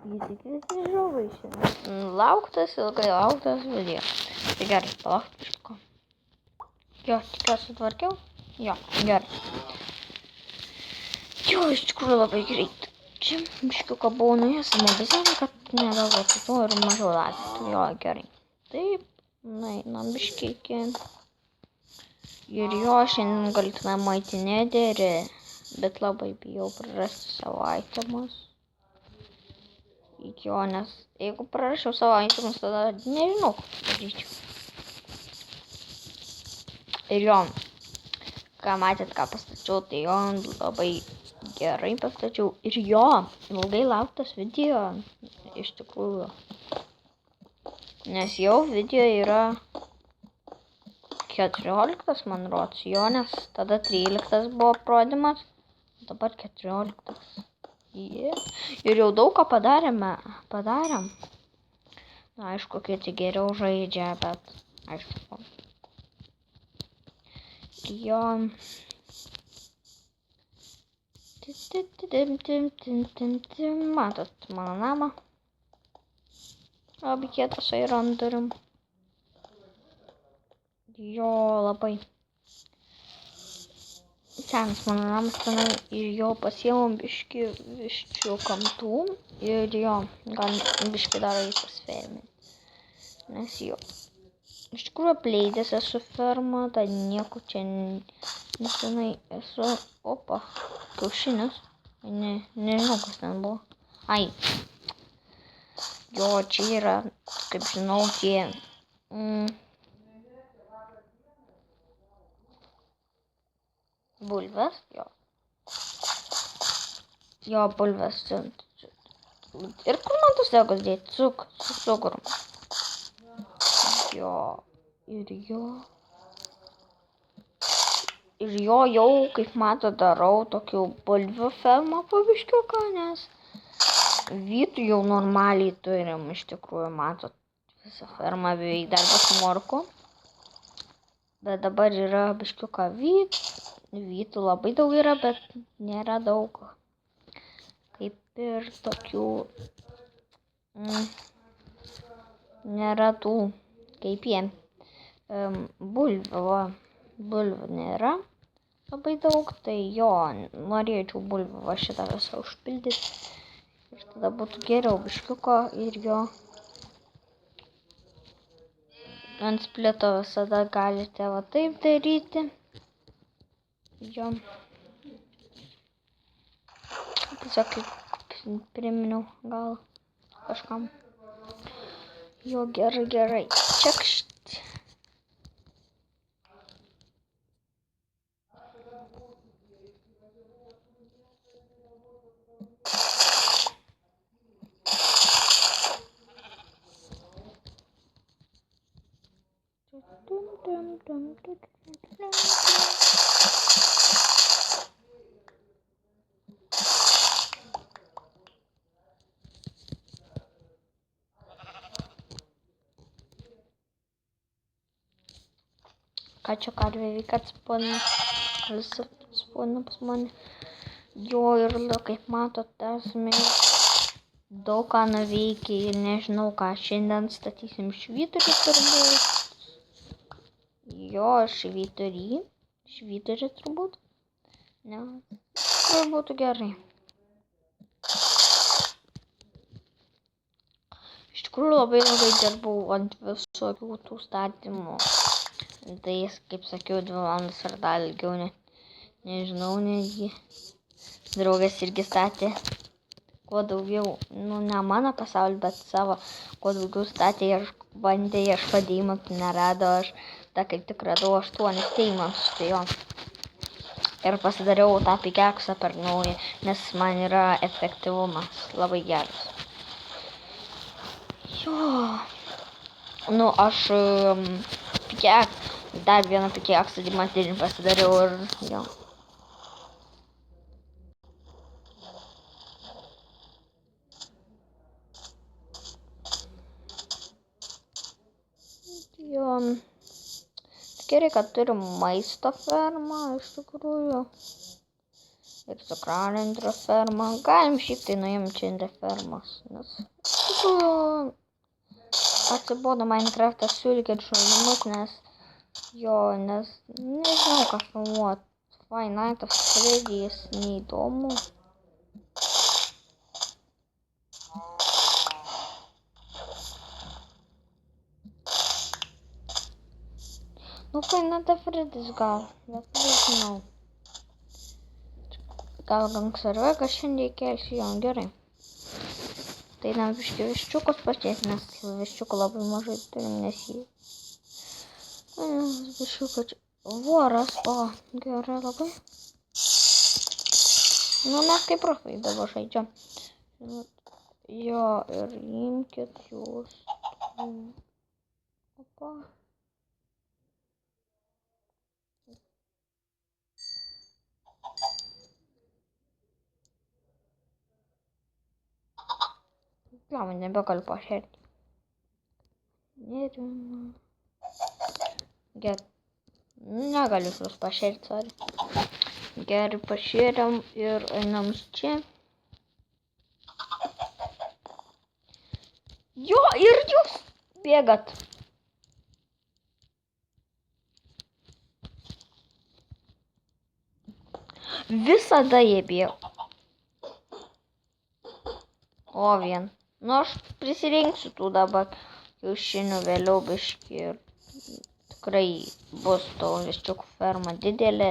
Visi žiūrovai šiandien. Lauktas, ilgai lauktas video. Tai gerai, palauk biško. Jo, tikiuosi sutvarkiau. Jo, gerai. Jo, iš tikrųjų labai greit. Čia biškiuką buvau nuėjęs į mobizelį, kad nedagotų to ir mažiau laisvėtų. Jo, gerai. Taip, einam biškį. Ir jo, šiandien galėtume maiti nederį, bet labai bijau prarasti savo itemus. Jo, nes jeigu prarasčiau savo itemus, tada nežinau, ką padaryčiau. Ir jo, ką matėt, ką pastačiau, tai jo labai gerai pastačiau. Ir jo, ilgai lauktas video, iš tikrųjų. Nes jau video yra 14, man rodos, jo, nes tada 13 buvo prodimas, dabar 14. Yeah. Ir jau daug ką padarėm. Na, aišku, kiti geriau žaidžia, bet aišku. Jo. Matot mano namą. Labai kietas airandarim. Jo, labai senas mano namas tenai ir jo pasiėmom biškį viščių kamtų ir jo, galim biškį dar įsisferminti. Nes jo, iš tikrųjų apleidęs esu fermą, tai nieko čia nesenai esu, opa, kiaušinis, nežinau kas ten buvo. Ai, jo, čia yra, kaip žinau, tie, bulvės, jo. Jo, bulvės. Ir kur man tos degos dėti? Su cukrum. Jo. Ir jo jau, kaip mato, darau tokių bulvių fermą po biškiuką, nes vytų jau normaliai turim, iš tikrųjų, matot, visą fermą beveik dar bus morkų. Bet dabar yra biškiuką vytų labai daug yra, bet nėra daug. Kaip ir tokių, nėra tų, kaip jie, bulvių nėra labai daug, tai jo, norėčiau bulvių va šitą visą užpildyti. Ir tada būtų geriau biškiuko ir jo. Ant splito visada galite va taip daryti. Jo. Tiesiog kaip priminiau gal kažkam. Jo, gerai. Čekšt. Ką čia karvė veikia, atspūna, visi atspūna pas mane. Jo, ir kaip matot, esame daug ką nuveikę ir nežinau ką. Šiandien statysim švyturį turbūt. Jo, švyturį turbūt. Ne, tai būtų gerai. Iš tikrųjų labai ilgai dirbau ant visokių tų statymų. Tai, kaip sakiau, 2 valandas ar dar ilgiau, nežinau, netgi. Draugas irgi statė kuo daugiau, ne mano pasaulį, bet savo, kuo daugiau statė ir bandė ieškoti deimantų, nerado, aš tą kaip tik radau 8 deimantus, tai jo. Ir pasidariau tą pikeksą per naują, nes man yra efektyvumas labai geras. Jo. Nu, aš dar vieną pikeksą diamantinį pasidariau ir jo. Jo. Gerai, kad turim maisto fermą, iš tikrųjų. Ir cukrelio intrafermą. Galim šiaip tai nuimti čia intrafermas. Nes iš tikrųjų atsibodo Minecraft'ą siūlykit žaidimus, nes nežinau ką filmuot. Five Nights at Freddy's neįdomu. Nu, Five Nights at Freddy's gal, bet nežinau. Gal Gangsarvegas šiandien kelsiu jo, gerai. Tai nam biškį viščiukus pačiais, nes viščiukų labai mažai turim, nes jį. Viščiukas voras, o gerai labai. Nu, mes kaip profai dabar žaidžiam. Jo, ir imkit jūs. Opa. Gal, nebegaliu pašerti. Gerai. Negaliu jūs pašerti, sorry. Gerai, pašėriam ir einam čia. Jo, ir jūs bėgat. Visada jie bėga. O vien. Nu, aš prisirinksiu tų dabar kiaušinių vėliau biškį ir tikrai bus to viščiukų ferma didelė.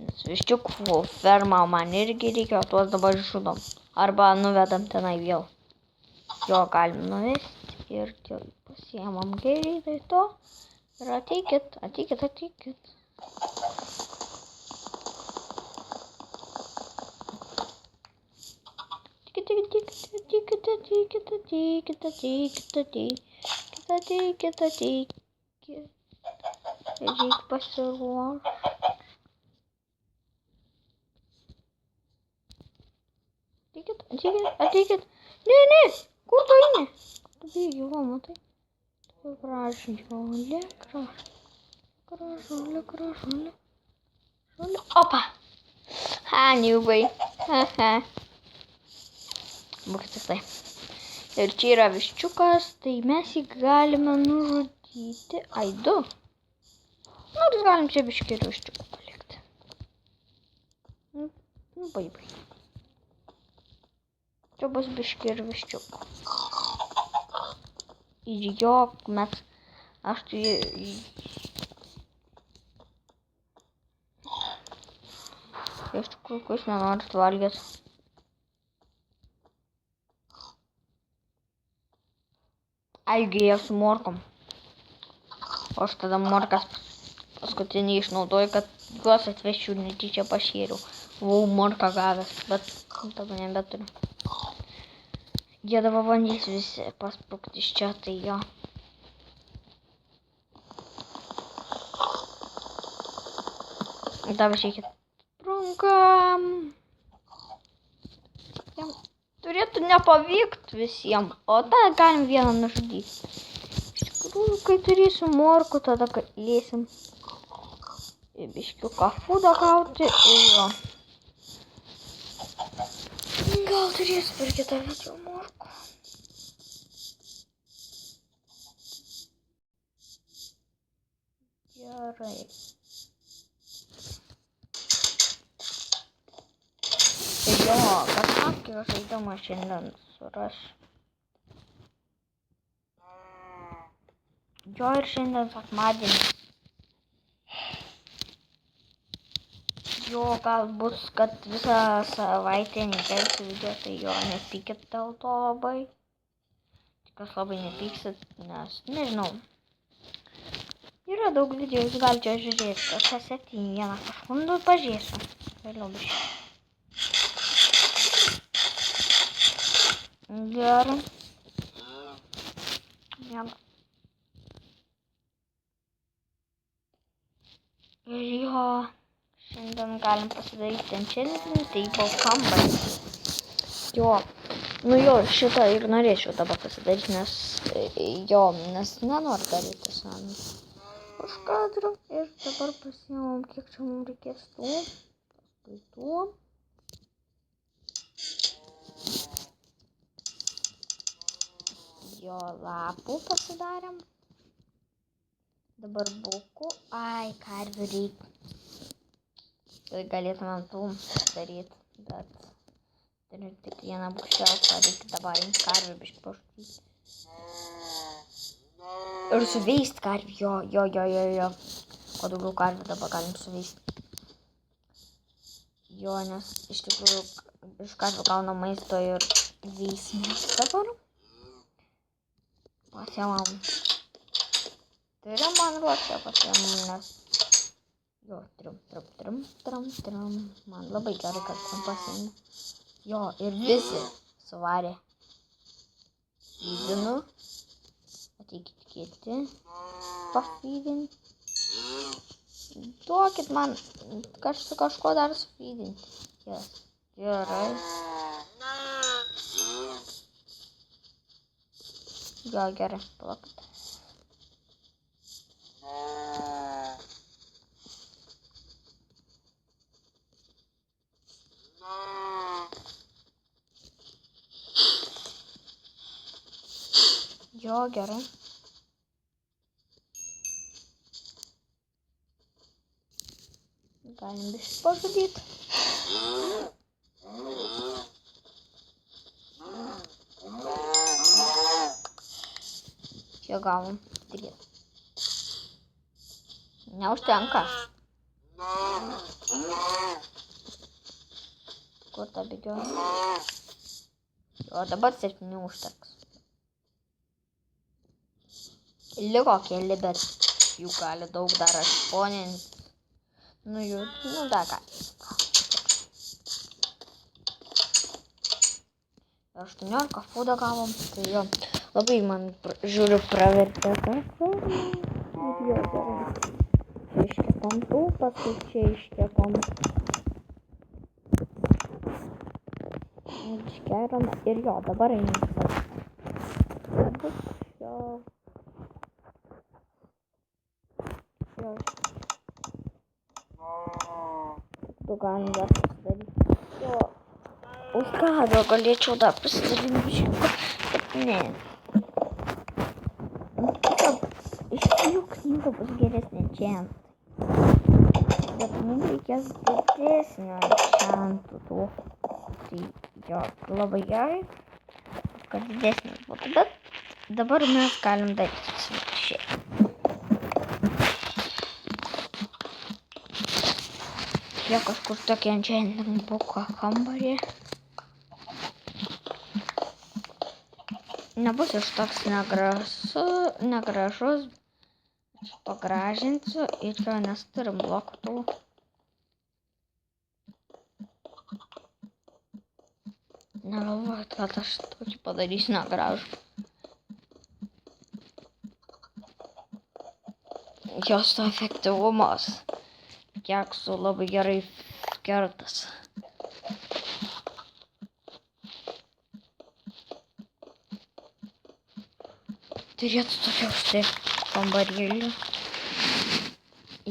Nes viščiukų ferma man irgi reikia, o tuos dabar žudom. Arba nuvedam tenai vėl. Jo galim nuvesti ir pasiemam greitai to. Ir ateikit. Ateikit. Reik pasiruošti. Ateikit. Ne. Kur tu eini? Tu bėgi, va, matai. Gražulė. Opa. Niubai. Būkit tai. Ir čia yra viščiukas, tai mes jį galime nužudyti. Ai, du. Nors galim čia biškį ir viščiukų palikti. Nu, bai. Čia bus biškį ir viščiukų. Ir jo, aš tai... Iš tikrųjų, kas nenorit valgyti. Aigi, su morkom. O aš tada morkas paskutinį išnaudoju, kad juos atvešiu ir netyčia pašėriau. Buvau morką gavęs, bet dabar nebeturiu. Jie dabar bandys visi pasprukti iš čia, tai jo. Dabar šiekit trunkam. Turėtų nepavykti visiems, o tada galim vieną nužudyti. Iš tikrųjų, kai turėsiu morkų, tada galėsim biškiuką fūdą gauti ir jo. Gal turėsiu per kitą vietą morkų. Gerai. Ir jo, kažkokį žaidimą šiandien surasiu. Jo, ir šiandien sekmadienis. Jo, gal bus, kad visą savaitę nekelsiu video, tai jo, nepykit dėl to labai. Tikas labai nepyksit, nes nežinau. Yra daug video, jūs galite žiūrėti, kas 7 kažkundu pažiūrėsiu. Vėliau biškai. Gerai. Ir jo, šiandien galim pasidaryti enchantinį, tai buvo kambarį. Jo, nu jo, šitą ir norėčiau dabar pasidaryti, nes nenoriu daryti senų. Už kadro ir dabar pasiimam, kiek čia mums reikės tų. Jo lapų pasidarėm. Dabar buku. Ai, karvių reikia. Tai galėtumėm tų daryti, bet turiu tik vieną bukščiausią, reikia dabar imti karvių biškį pašutyti. Ir suveist karvių, jo. Kuo daugiau karvių dabar galim suveist. Jo, nes iš tikrųjų iš karvių gauna maisto ir veismės dabar. Pasiemam. Turim man ruošę pasiemam, nes... Jo, trim. Man labai gerai, kad tam pasiemė. Jo, ir visi suvarė. Fydinu. Ateikit kiti. Pafydinti. Duokit man kažko dar sufydinti. Yes. Gerai. Jo, gerai. Palaukit. Jo, gerai. Galim biškį pažudyti. Čia gavom 3. Neužtenka. Kur ta bėgioja? Jo, dabar 7 užteks. Liko keli, bet jų gali daug dar atšponinti. Nu dar gali. 18 fūdą gavom, tai jo. Labai man, žiūriu, pravertė tą. Ir jo, gerai. Čia iškepam tų, paskui čia iškepam. Iškeriam ir jo, dabar einam. Tu galim dar pasidaryti. Jo. Už ką galėčiau dar pasidaryti biškį, bet ne. Iš jų knyga bus geresnė enchantai. Bet mums reikės didesnio enchantų tų. Tai jo, labai gerai, kad didesnis būtų. Bet dabar mes galim daryti šiek. Jie kažkur tokie enchanting buko kambarį. Nebus iš toks negražus. Pagražinsiu ir čia, nes turim blokų tų. Negalvojat, kad aš tokį padarysiu negražų. Jos to efektyvumas. Kiek su labai gerai kertas. Turėtų tokia štai kambarėlį.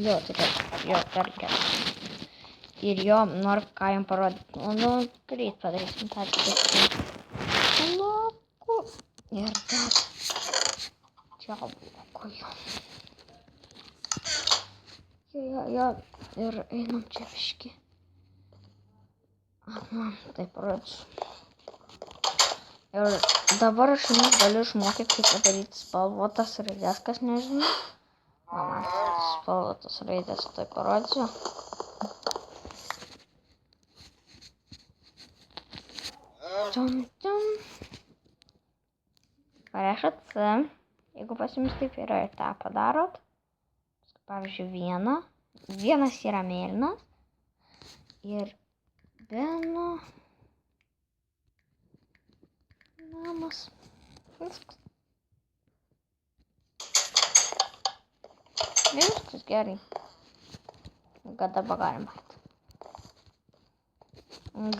Jo, turėtų. Jo, perkel. Ir jo, noriu ką jam parodyti. Nu, greit padarysim tą tikrai. Bloku. Ir dar. Čia bloku jo. Jo. Ir einam čia biškį. Aha, taip parodysiu. Ir dabar aš jums galiu išmokyti, kaip padaryti spalvotas raidės, kas nežinau. Mama, spalvotas raidės, tai parodysiu. Parašot C. Jeigu pas jums taip yra ir tą padarot. Pavyzdžiui, vienas yra mėlynas. Ir Beno namas. Viskas. Viskas gerai. Kad dabar galima.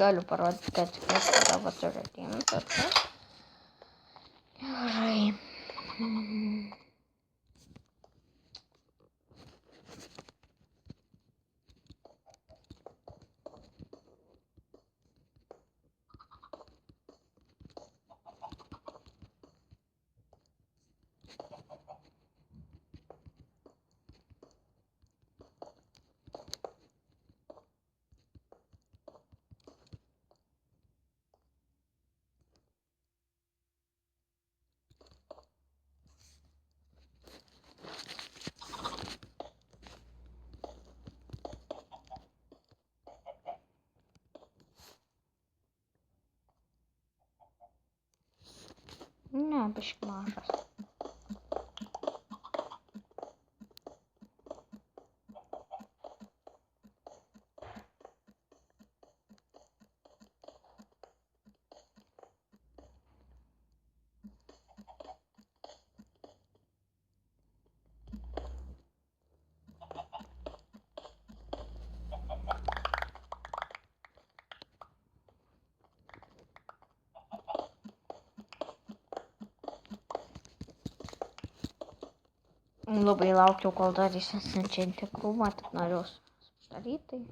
Galiu parodyti, kad viską dabar turiu atėjimą. Gerai. biški mažas. Labai laukiau, kol darysis enčantį krūmą, tik noriu daryti.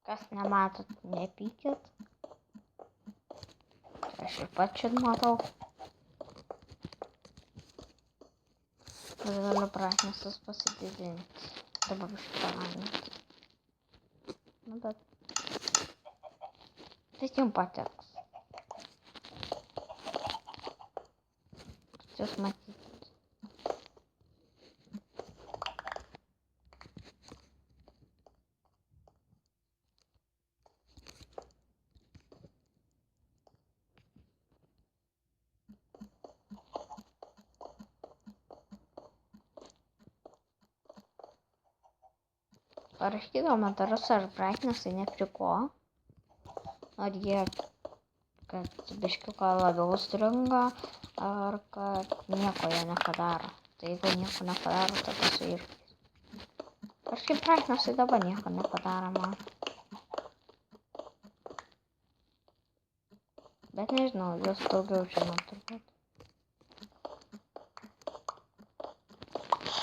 Kas nematot, nepykit. Aš ir pats čia matau. Galiu prašnesas pasididinti. Dabar išparaminti. Nu bet... Tai jums pateks. Jūs matyt. Parašykite komentarus, ar brightnessai nepriko. Ar jie, kad biškiuką labiau stringa, ar kad nieko jie nepadaro. Tai jeigu nieko nepadaro, tada su iššūkiais. Kažkaip brightnessai dabar nieko nepadaro man. Bet nežinau, jūs daugiau žinot turbūt.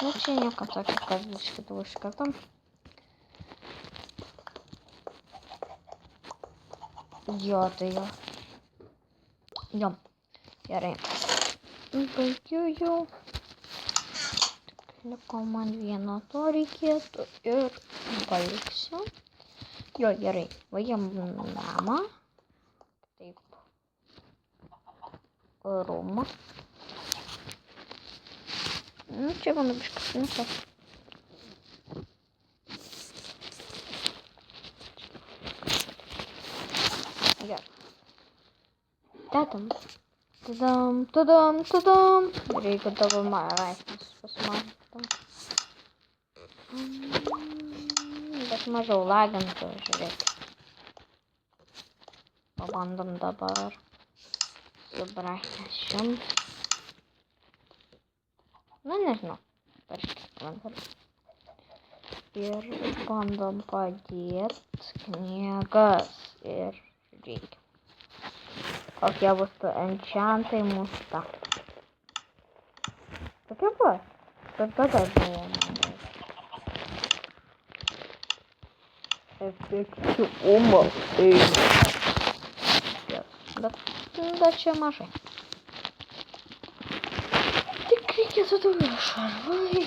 Nu čia nieko tokio, kad biškitų užkartam. Jo, tai jo. Jo, gerai. Baigiu jau. Tik liko man vieno to reikėtų ir baigsiu. Jo, gerai. Baigiam namą. Taip. Rūmą. Nu, čia mano biškas nesas. Gerai. Dedam. Tadam. Reikia dabar mažesnis pasimatytam. Bet mažiau lagintų, žiūrėkit. Pabandom dabar. Su brightness 100. Na, nežinau. Parašykit komentarus. Ir bandom padėt knygas ir reikia. Kokie bus tu enchantai mūsų ta. Tokia bus. Bet tada buvo man. Efektyvumas. Bet čia mažai. Tik reikėtų daugiau šarvai.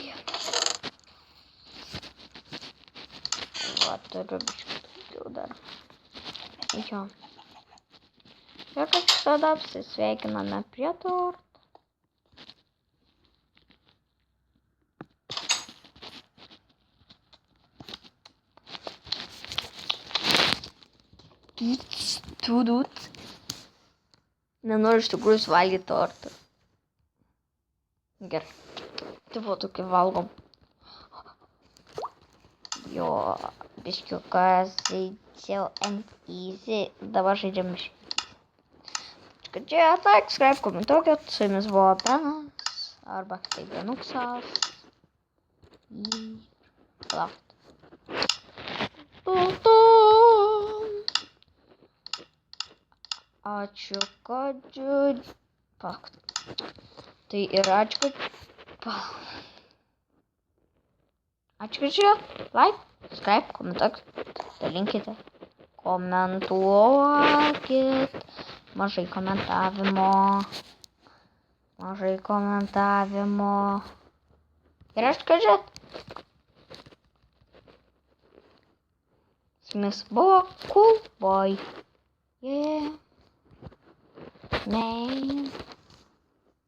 Va, turiu biškį daugiau dar. Jo. Ir kad tada apsisveikiname prie torto. Tudut. Nenoriu iš tikrųjų suvalgyti tortą. Gerai. Tai buvo tokį valgom. Jo, biškiukas, easy and easy. Dabar žaidžiam biškiukas. Čia, like, subscribe, komentuokit. Su jumis buvo Benas. Arba kitaip Benuksas. Palaukit. Ačiū, kad palaukit. Tai ir ačiū, kad ačiū, kad žiūrėjot. Like, subscribe, komentuokit. Dalinkite. Komentuokit. Mažai komentavimo. Ir aš, kad žiūrėt. Su jumis buvo Cool Boy. Yeah. Man.